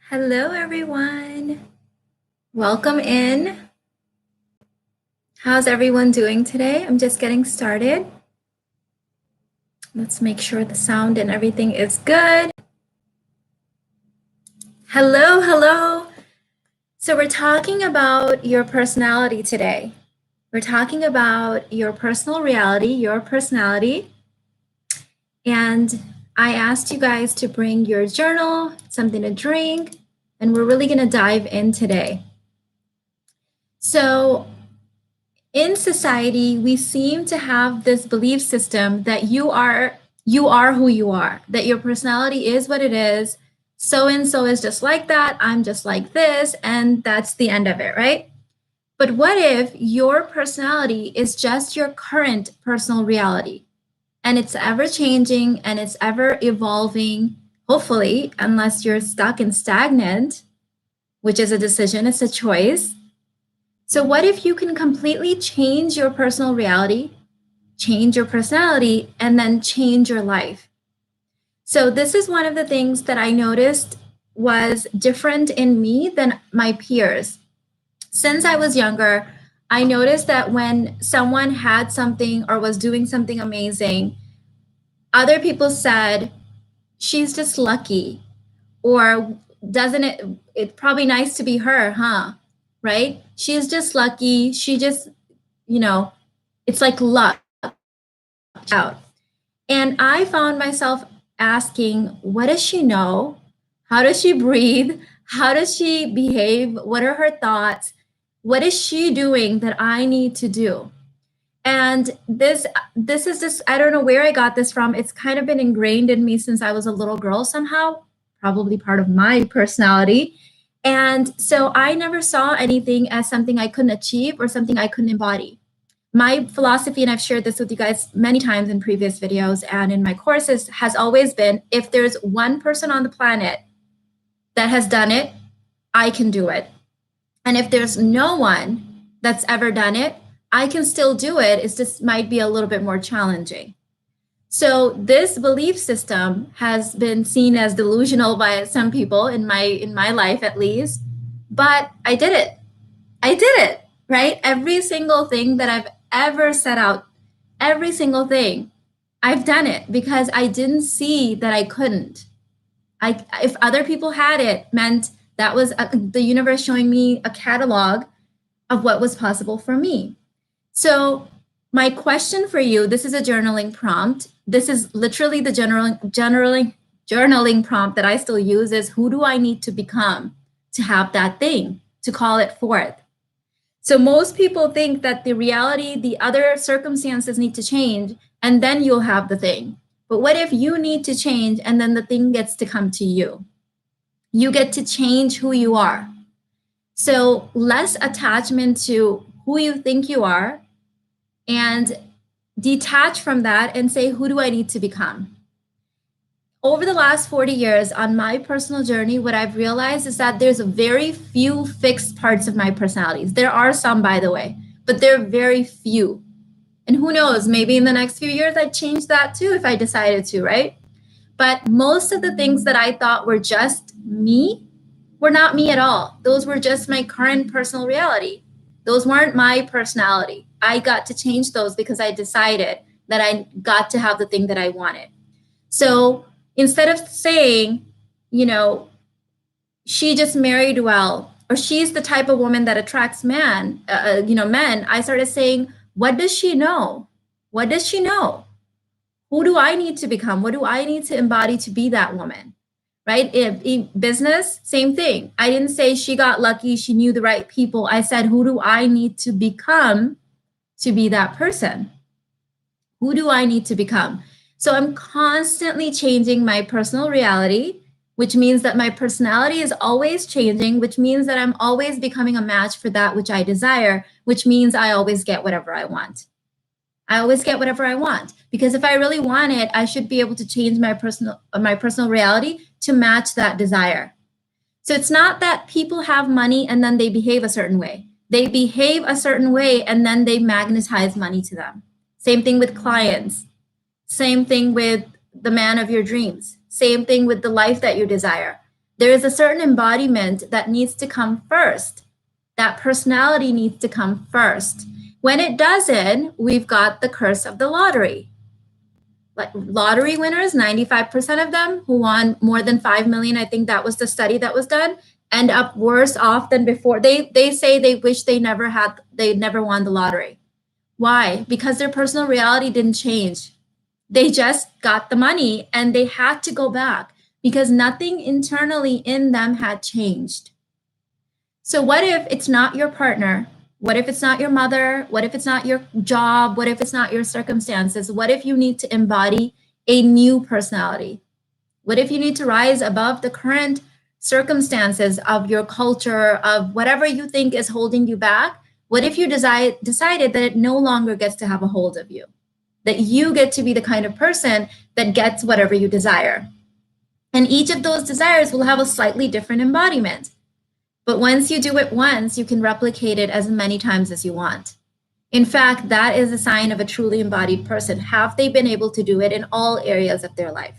Hello, everyone. Welcome in. How's everyone doing today? I'm just getting started. Let's make sure the sound and everything is good. Hello, hello. So we're talking about your personality today. We're talking about your personal reality, your personality. And I asked you guys to bring your journal, something to drink, and we're really going to dive in today. So in society, we seem to have this belief system that you are who you are, that your personality is what it is. So and so is just like that. I'm just like this. And that's the end of it, right? But what if your personality is just your current personal reality? And it's ever changing and it's ever evolving, hopefully, unless you're stuck and stagnant, which is a decision, it's a choice. So what if you can completely change your personal reality, change your personality, and then change your life? So this is one of the things that I noticed was different in me than my peers. Since I was younger, I noticed that when someone had something or was doing something amazing, other people said, she's just lucky, or doesn't it's probably nice to be her, huh? Right? She's just lucky. She just, it's like luck out. And I found myself asking, what does she know? How does she breathe? How does she behave? What are her thoughts? What is she doing that I need to do? And this is just, I don't know where I got this from. It's kind of been ingrained in me since I was a little girl somehow, probably part of my personality. And so I never saw anything as something I couldn't achieve or something I couldn't embody. My philosophy, and I've shared this with you guys many times in previous videos and in my courses, has always been, if there's one person on the planet that has done it, I can do it. And if there's no one that's ever done it, I can still do it. It's just might be a little bit more challenging. So this belief system has been seen as delusional by some people in my life, at least. But I did it. I did it, right? Every single thing that I've ever set out, every single thing, I've done it because I didn't see that I couldn't. If other people had it, meant that was the universe showing me a catalog of what was possible for me. So my question for you, this is a journaling prompt. This is literally the journaling prompt that I still use is, who do I need to become to have that thing, to call it forth? So most people think that the reality, the other circumstances need to change, and then you'll have the thing. But what if you need to change and then the thing gets to come to you? You get to change who you are. So less attachment to who you think you are, and detach from that and say, who do I need to become? Over the last 40 years on my personal journey, what I've realized is that there's very few fixed parts of my personalities. There are some, by the way, but they're very few. And who knows, maybe in the next few years, I'd change that too if I decided to, right? But most of the things that I thought were just me were not me at all. Those were just my current personal reality. Those weren't my personality. I got to change those because I decided that I got to have the thing that I wanted. So instead of saying, she just married well, or she's the type of woman that attracts men, I started saying, what does she know? What does she know? Who do I need to become? What do I need to embody to be that woman? Right? In business, same thing. I didn't say she got lucky, she knew the right people. I said, who do I need to become to be that person? Who do I need to become? So I'm constantly changing my personal reality, which means that my personality is always changing, which means that I'm always becoming a match for that which I desire, which means I always get whatever I want. I always get whatever I want, because if I really want it, I should be able to change my personal reality to match that desire. So it's not that people have money and then they behave a certain way. They behave a certain way and then they magnetize money to them. Same thing with clients. Same thing with the man of your dreams. Same thing with the life that you desire. There is a certain embodiment that needs to come first. That personality needs to come first. When it doesn't, we've got the curse of the lottery. Like lottery winners, 95% of them who won more than 5 million, I think that was the study that was done, end up worse off than before. They say they wish they never won the lottery. Why? Because their personal reality didn't change. They just got the money and they had to go back because nothing internally in them had changed. So what if it's not your partner? What if it's not your mother? What if it's not your job? What if it's not your circumstances? What if you need to embody a new personality? What if you need to rise above the current circumstances of your culture, of whatever you think is holding you back? What if you decided that it no longer gets to have a hold of you? That you get to be the kind of person that gets whatever you desire. And each of those desires will have a slightly different embodiment. But once you do it once, you can replicate it as many times as you want. In fact, that is a sign of a truly embodied person. Have they been able to do it in all areas of their life?